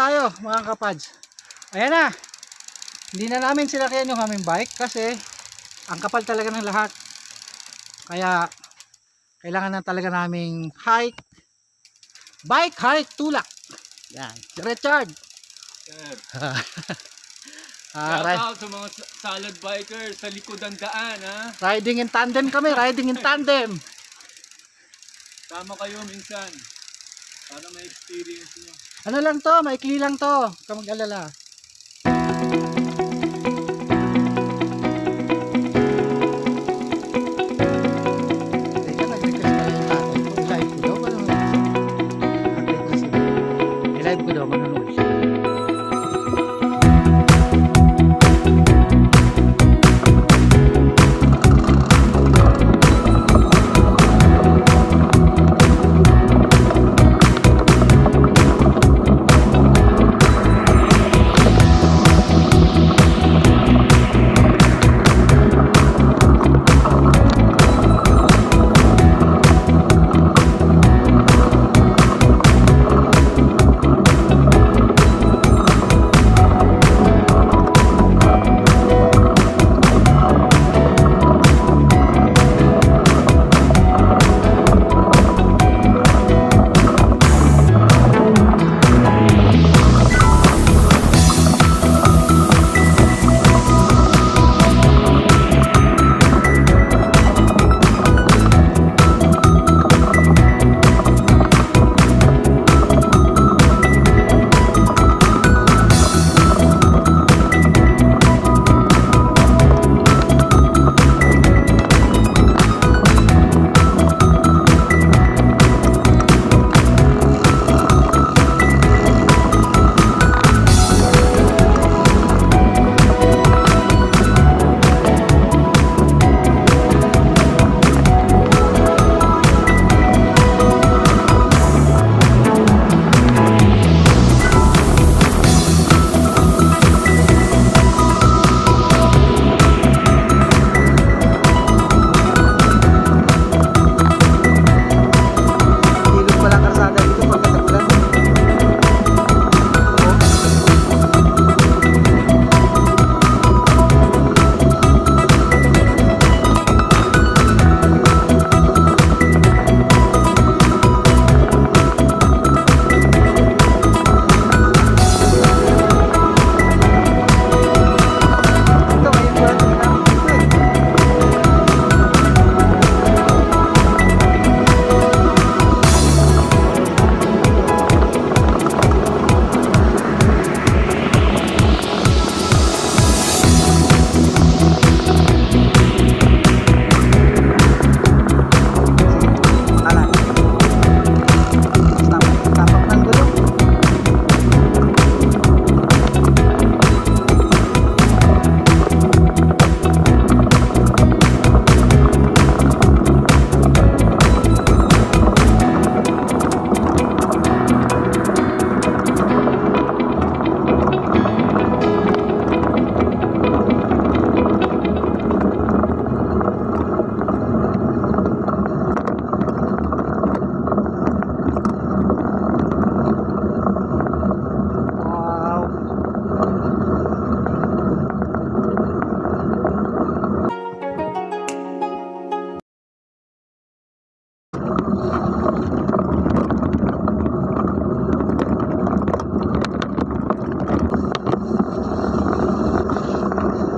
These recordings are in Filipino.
tayo mga kapads. Ayan na. Hindi na namin sinakyan yung aming bike kasi ang kapal talaga ng lahat. Kaya kailangan na talaga naming hike. Bike hike tulak. Yan. Si Richard. Shout out sa mga salad bikers sa likod ng daan, ha? Riding in tandem kami. Riding in tandem. Tama kayo minsan. Para may experience nyo. Ano lang to? Maikli lang to. Huwag ka mag-alala.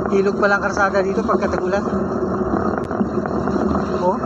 Ilog palang karsada dito pagkatagulan. Oh.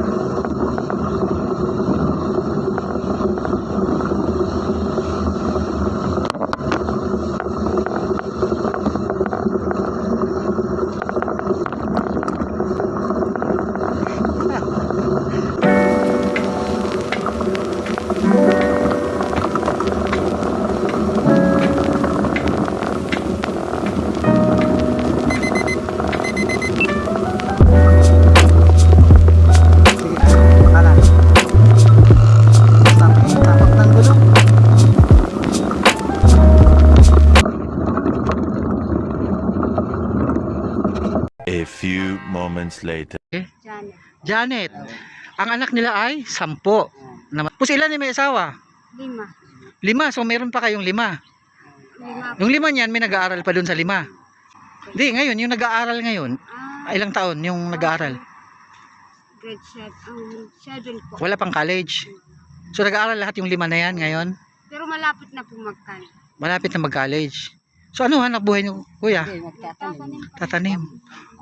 A few moments later. Janet. Janet. Ang anak nila ay 10. Tapos ilan may asawa? 5. 5. So meron pa kayong 5. 5. Yung 5 niyan, may nag-aaral pa dun sa 5. Hindi, ngayon, yung nag-aaral ngayon, ilang taon yung nag-aaral? Grade 7 po. Wala pang college. So, nag-aaral lahat yung 5 na yan ngayon? Pero malapit na po magkano. Malapit na mag-college. So, ano hanap buhay niyo, kuya? Tatanim.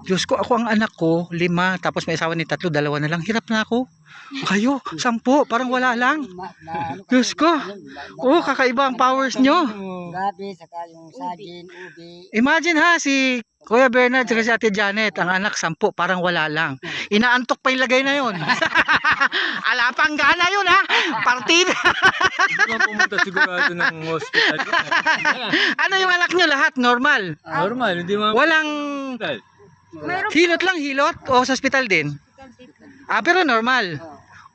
Diyos ko, ako ang anak ko, 5, tapos may asawa ni 3, 2 na lang. Hirap na ako. Kayo, 10, parang wala lang. Diyos ko. Oh, kakaiba ang powers nyo. Gabi, saka yung saging, ubi. Imagine ha, si Kuya Bernard at si Ate Janet, ang anak 10, parang wala lang. Inaantok pa yung lagay na yun. Alapang gana yun ha. Partida. Hindi man pumunta sigurado ng hospital. Ano yung anak nyo lahat? Normal. Normal, hindi man. Walang Mayroon hilot lang, hilot? O sa hospital din? Ah, pero normal.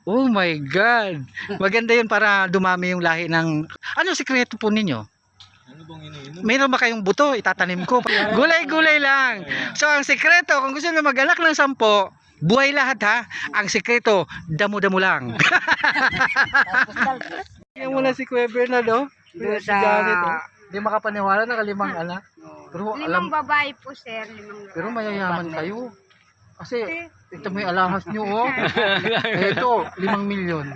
Oh my God. Maganda yun para dumami yung lahi ng... Ano sikreto po ninyo? Ano bang iniinom? Mayroon ba kayong buto? Itatanim ko. Gulay-gulay lang. So, ang sikreto, kung gusto nyo mag-anak ng 10, buhay lahat ha. Ang sikreto, damo-damo lang. Yan muna si Kuya Bernard, oh. Doon Si sa... Janet, oh. Hindi makapaniwala na 5 anak. Pero 5 alam, babae po, sir. 5 lalaki. pero mayayaman kayo. Kasi, ito mo yung alahas nyo, oh. Ito, 5 milyon.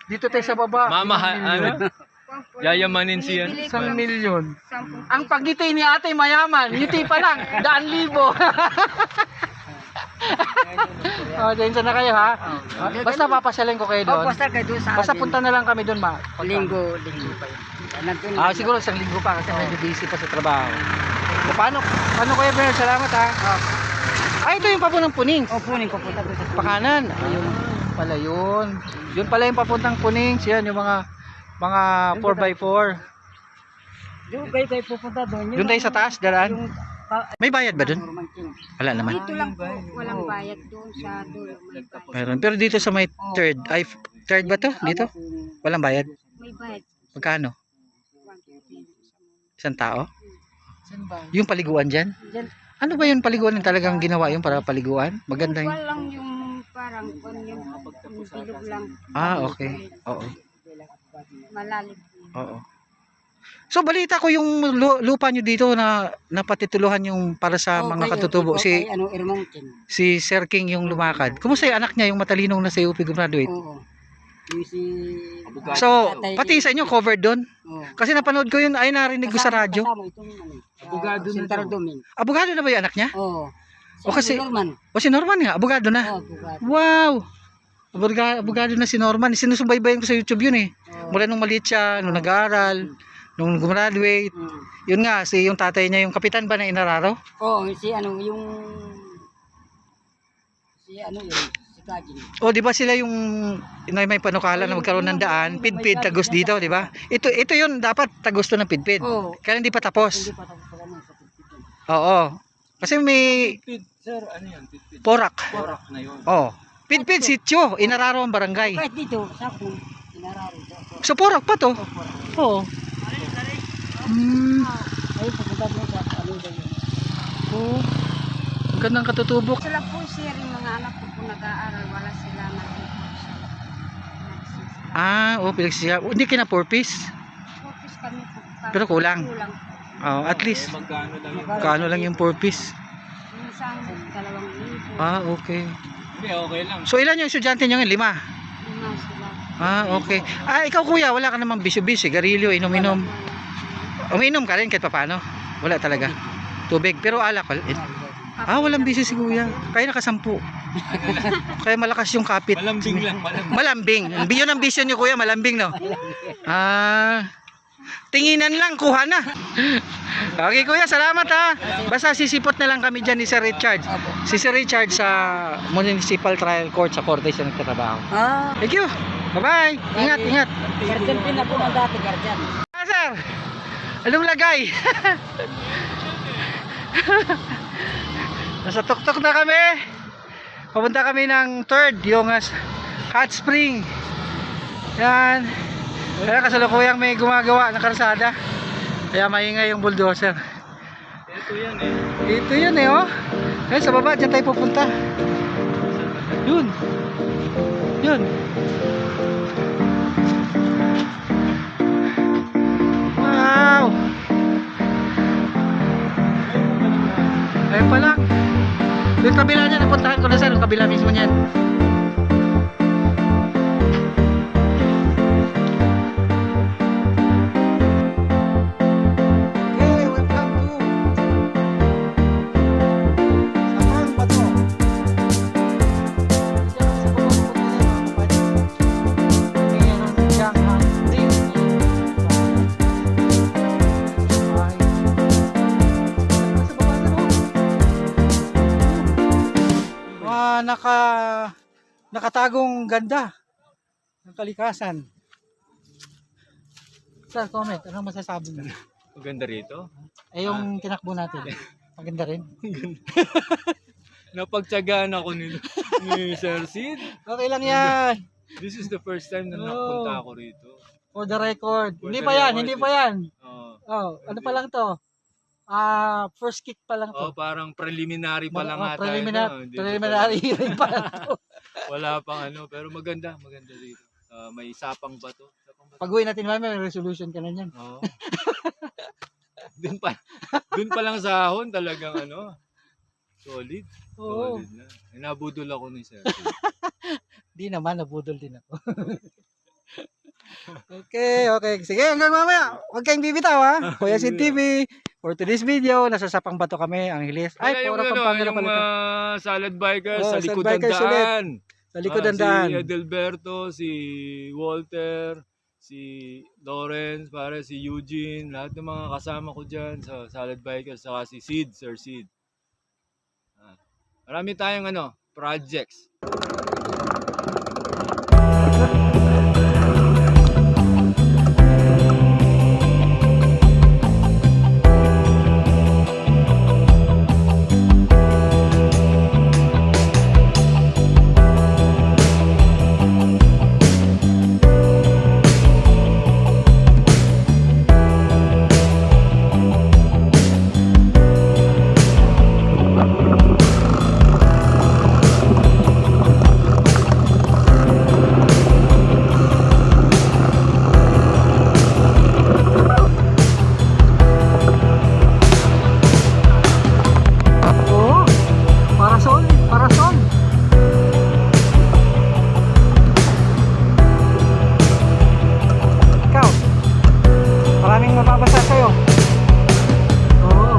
Dito tayo sa baba. Mamahal, 5 milyon. ano? Yayamanin siya. Binibili ko 1 ng milyon. 10 Ang pagngiti ni ate mayaman, ngiti pa lang, 100,000. Oh, dyan na kayo ha. Basta papasyalin ko kayo Oh, doon. basta kayo doon sa Basta atin. punta na lang kami doon, ma. Linggo pa yun. Nandun Ah, siguro isang linggo pa kasi medyo busy pa sa trabaho. So, paano Kuya Bernard? Salamat ha. Ah, ito yung papuntang Puning. Oh, punin ko punta doon sa Pakanan. Ayun pala yun. Yun pala yung papuntang Puning. Siyan yung mga 4x4. Doon kayo pupunta doon. Doon tayo sa taas, daraan. Yung May bayad ba doon? Romanting. Wala naman. Dito lang po, walang bayad doon sa dulo. May bayad. Meron. Pero dito sa may third, ay third ba to? Dito? Walang bayad? May bayad. Magkano? 150. Isang tao? Saan ba? Yung paliguan dyan? Diyan. Ano ba yung paliguan yung talagang ginawa yung para paliguan? Maganda yung... Walang yung parang yung bilog lang. Ah, okay. Oo. Malalim. Oo. So balita ko yung lupa nyo dito na napatituluhan yung para sa Oh, mga kayo, katutubo. ikaw Si kay, ano, Ermongkin. Sir King yung lumakad. Kumusta yung anak niya, yung matalinong na sa UP graduate? Oo. Yung si... So, Tatay- pati sa inyo covered doon? Oo. Kasi napanood ko yun, ay narinig ko sa radyo. Kasama itong ano. Abogado na Central daw. Domain. Abogado na ba yung anak niya? Oo. O kasi- Norman. O si Norman nga, abogado na. Oo, abogado. Wow! Abogado na si Norman. Sinusubaybayan ko sa YouTube yun eh. Oo. Mula nung maliit siya, nung nag-aaral, nung gumraduate. Mm. Yun nga, yung tatay niya, yung kapitan ba ng Inararo? Oo, si ano, yung... Si ano yun, si Kajin. O, di ba sila yung may panukala na magkaroon ng daan, pidpid, tagos dito, di ba? Ito yun, dapat tagos to ng pidpid. Oo. Kaya hindi pa tapos. Hindi pa tapos pa ano sa pagpitin. Oo. Kasi may Sir, ano yan? Pitpit. porak. Porak na yun. Oh. Pidpid sityo, Inararo ang barangay. Kahit dito, sa kung inararo. So porak pa to. Oo. Ay, pupunta mo sa ano daw yun. Oo. Ang gandang katutubo. Sila po, sir, yung mga anak ko po nag-aaral, wala sila nag-i-course. Ah, pinagsisiya. Hindi kina-4-piece. Focus kami po. Pero kulang. Kulang. Oh, at least Magkano lang yun? kaano lang yung 4-piece. Minsan, 2,000. Ah, okay. Hindi, okay lang. So ilan yung estudyante niyo ngayon? 5? 5 sila. Ah, okay. Ah, ikaw kuya, wala ka namang bisyo-bisyo, sigarilyo, inom-inom. Umiinom ka rin kahit paano? Wala talaga. Tubig, pero alak. Ah, walang bisyo si kuya. Kaya nakasampu. Kaya malakas yung kapit. Malambing lang, malambing. Malambing. Yun ang bisyo niyo kuya, malambing no? Ah, tinginan lang, kuha na. Okay kuya, salamat ha. Basta sisipot na lang kami dyan ni Sir Richard. Si Sir Richard sa Municipal Trial Court sa Korte siya nagtatrabaho. Ah, Thank you. Bye-bye. Ingat, ingat. guardian pin ako ng dati, guardian. Ah, sir. Anong lagay? Nasa tuktok na kami. Papunta kami ng third, yung hot spring. Yan. Kaya kasalukuyang may gumagawa ng karsada. Kaya maingay yung bulldozer. Ito yan eh. Ito yun eh, oh. Ayun, sa baba, dyan tayo pupunta. Yun. Yun. Wow. Doon kabila niya, napuntahan ko na sir, yung kabila mismo niyan. Okay, welcome to Sapang Bato. Diyan sa baba ko na mga kapatid. Ayan ang Jianghan Ring. Ay. Nasa baba na no? Nakatagong ganda ng kalikasan. Sir, comment. Anong masasabi mo? Maganda rito. Eh, yung tinakbo natin. Maganda rin. Napagtyagaan ako ni Sir Sid. Okay lang yan. This is the first time na Oh. nakapunta ako rito. For the record. For Hindi the pa yan, record. hindi pa yan. Oo. Oh, ano pa lang to? First kick pa lang to. Parang preliminary pa lang ata. Preliminary, Hindi preliminary hearing pa lang to. Wala pang ano, pero maganda dito. May sapang bato. Pag uwi natin mamaya, may resolution ka na yan. Oo. Dun pa lang sa ahon talagang ano, solid. Oo. Solid na. Nabudol ako ni Sir. Di naman, nabudol din ako. Okay. Sige, hanggang mamaya. Huwag kayong bibitaw ha. Kuya Sid TV. For today's video, nasa Sapang Bato kami, ang Hilis. Ay, Yung, puro Pampanga na pala. Salad Bikers Oh, sa Salad likod ng Bikers ulit. daan. Sa likod ng daan. Si Edelberto, si Walter, si Lawrence, para si Eugene, lahat ng mga kasama ko dyan sa Salad Bikers, saka si Sid, Sir Sid. Marami tayong projects. Oo. Parasol. Ikaw. Maraming mababasa sa'yo. Oo.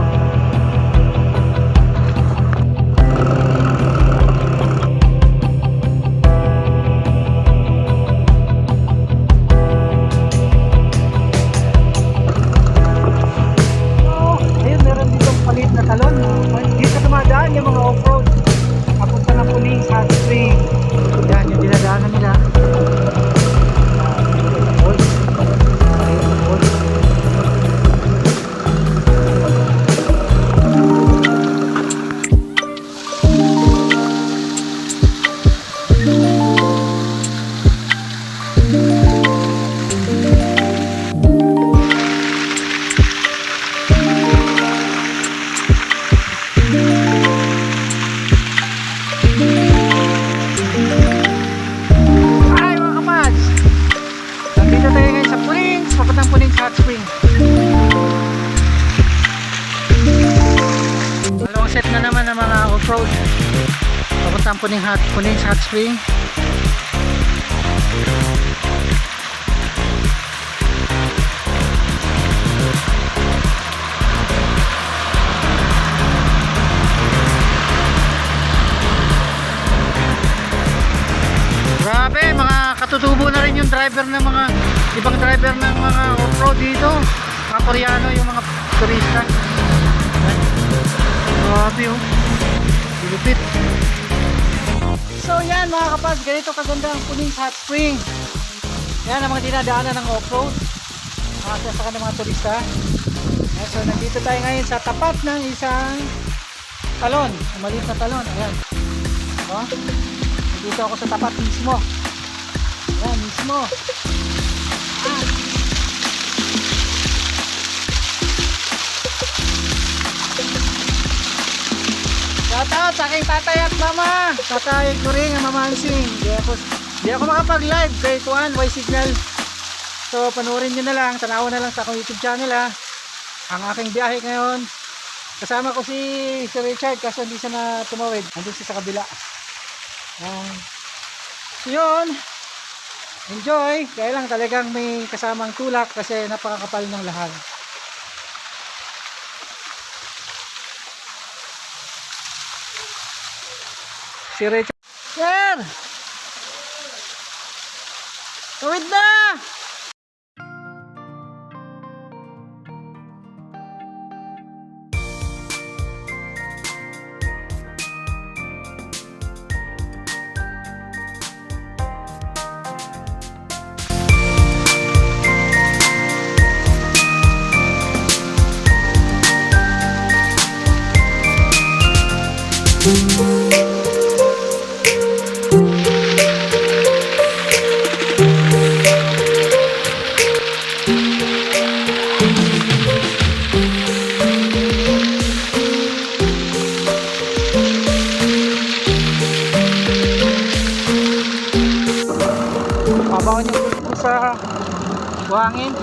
Ayun, meron ditong palit na talon. Dito dumadaan yung mga off-road. Papunta ng Puling sa Hot Spring. Yan, yung dinadaanan nila. Ay, mga kapads! Nandito tayo ngayon sa Puling, papuntang Puling sa Hot Spring. Dalawang set na naman ng mga off-road. Papuntang Puling sa Hot Spring. Grabe, mga katutubo na rin yung driver ng mga ibang driver ng mga off-road dito. Mga Koreano, yung mga turista. Grabe oh. Lupit. So yan mga kapag, ganito kaganda ang Puling Hot Spring. Yan ang mga dinadaanan ng off-road. Mga sasaka ng mga turista. Yan, so nandito tayo ngayon sa tapat ng isang talon. Maliit na talon. Ayan. Oh. Dito ako sa tapat mismo. Ayan, mismo. Shout out sa aking tatay at mama. Tatay ko rin ang mamansing. Di ako makapag-live kay Kuan, Y Signal. So panoorin nyo na lang, tanawan na lang sa akong YouTube channel ha. Ang aking biyahe ngayon Kasama ko si Sir Richard kaso hindi siya na tumawid. Andun siya sa kabila. So yun. Enjoy. Kaya lang talagang may kasamang tulak kasi napakakapal ng lahar. Si Richard. Sir! Tawid na! Pabaon yung gusto sa buhangin.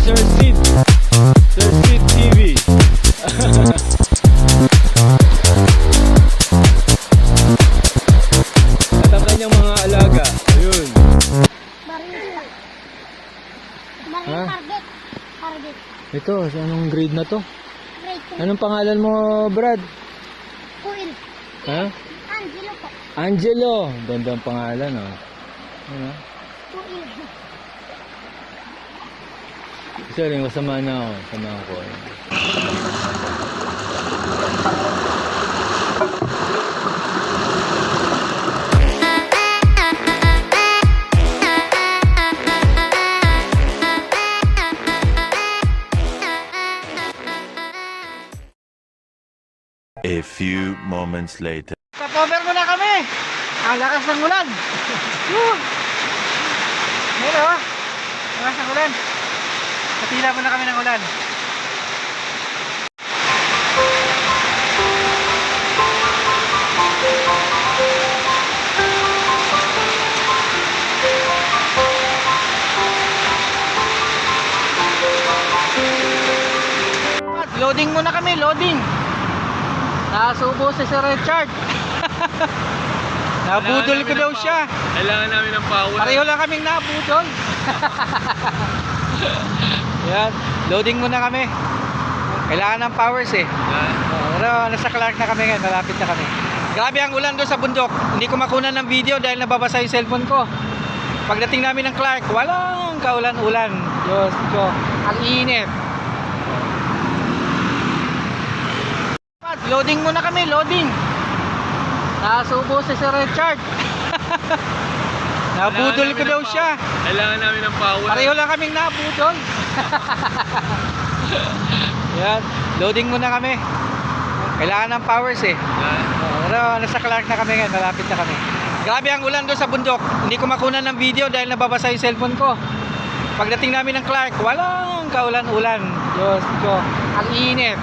Sir Sid. Sir Sid TV. At ang kanyang mga alaga. Ayun. Ha? Target. Ito, anong grade na to? Grade Anong pangalan mo, Brad? 2. Kuil. Ha? Angelo po. Angelo. Gandang pangalan, oh. Ano? Kuil. Isa rin, kasama na ako. Kasama ako. A few moments later. Stop-over muna kami. Ang lakas ng ulan. Woo! Meron ah. Lakas ng ulan. Natila muna kami ng ulan. Loading muna kami, loading. Nasubo si Sir Richard. Nabudol ko daw siya. Kailangan namin ng power. Pareho lang kaming nabudol. Yan, loading muna kami. Kailangan ng powers eh. Pero nasa Clark na kami ngayon, malapit na kami. Grabe ang ulan doon sa bundok. Hindi ko makunan ng video dahil nababasa yung cellphone ko. Pagdating namin ng Clark, walang kaulan-ulan. Diyos ko, ang init. Loading muna kami, loading. Nasubo si Sir Richard. Nabudol ko daw siya. Kailangan namin ng power. Pareho lang kaming nabudol. Yan, loading muna kami. Kailangan ng powers eh. Pero nasa Clark na kami ngayon, malapit na kami. Grabe ang ulan doon sa bundok. Hindi ko makunan ng video dahil nababasa yung cellphone ko. Pagdating namin ng Clark, walang kaulan-ulan. Diyos ko, ang init.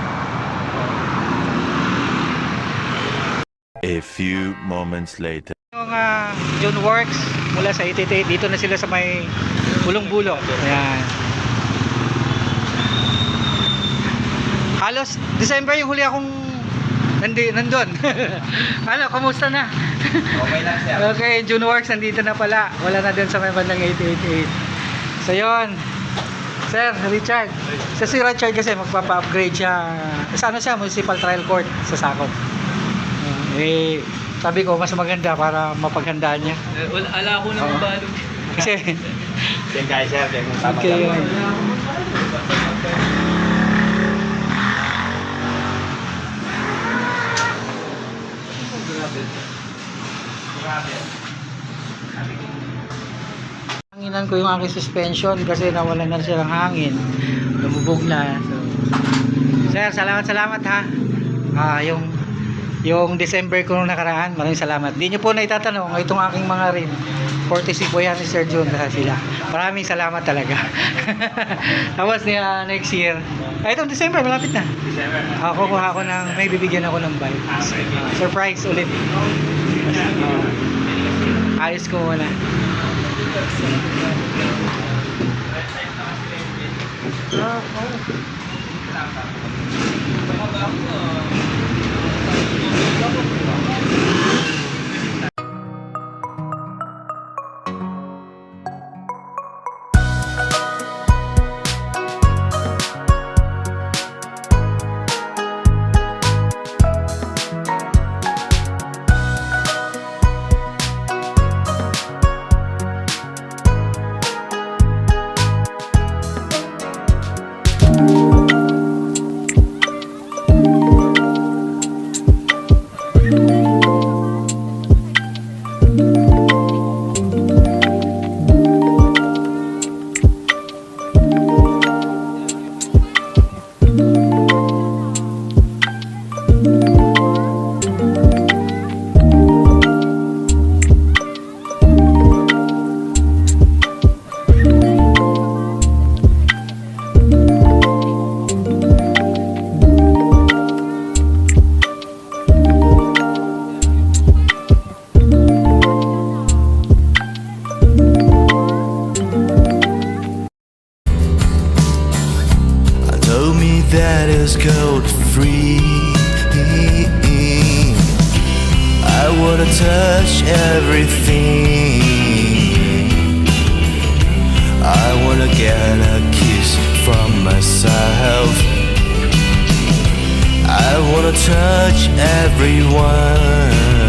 A few moments later. Yung John Works mula sa 88, dito na sila sa may bulong-bulo. Ayan. Halos December yung huli akong nandun. Ano, kumusta na? Okay lang siya. Okay, June Works nandito na pala. Wala na dun sa may bandang 888. So yun, Sir Richard. Sa si Richard kasi magpapa-upgrade siya. Sa ano siya, Municipal Trial Court sa Sakop. Sabi ko mas maganda para mapaghandaan niya. Ala ko ng balo. Kasi Yan guys, sir. okay yun. Hanginan ko yung aking suspension kasi nawalan na siya ng hangin. Lumubog na. So, sir, salamat ha. Yung yung December ko nung nakaraan. Maraming salamat. Hindi nyo po na itatanong itong aking mga rim. 46 po yan ni Sir John na sila. Maraming salamat talaga. Tapos next year. Itong December, malapit na. Kukuha ako ng, may bibigyan ako ng bike. Surprise ulit. Ayos ko muna. Told me that is gold free. I wanna touch everything. I wanna get a kiss from myself. I wanna touch everyone.